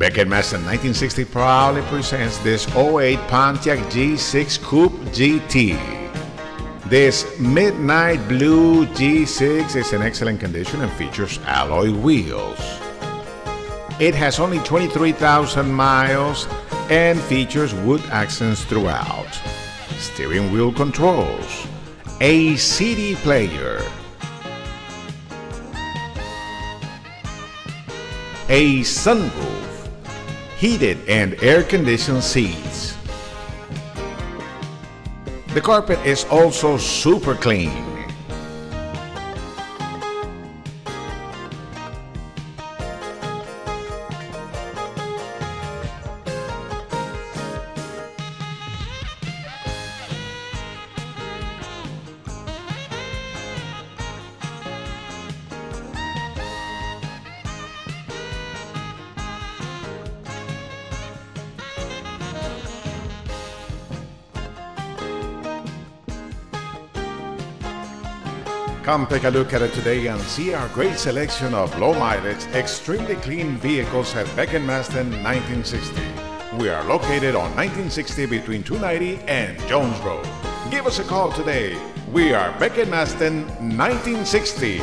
Beckett-Master 1960 proudly presents this '08 Pontiac G6 Coupe GT. This midnight blue G6 is in excellent condition and features alloy wheels. It has only 23,000 miles and features wood accents throughout, steering wheel controls, a CD player, a sunroof, heated and air-conditioned seats. The carpet is also super clean. Come take a look at it today and see our great selection of low-mileage, extremely clean vehicles at Beckett-Master 1960. We are located on 1960 between 290 and Jones Road. Give us a call today. We are Beckett-Master 1960.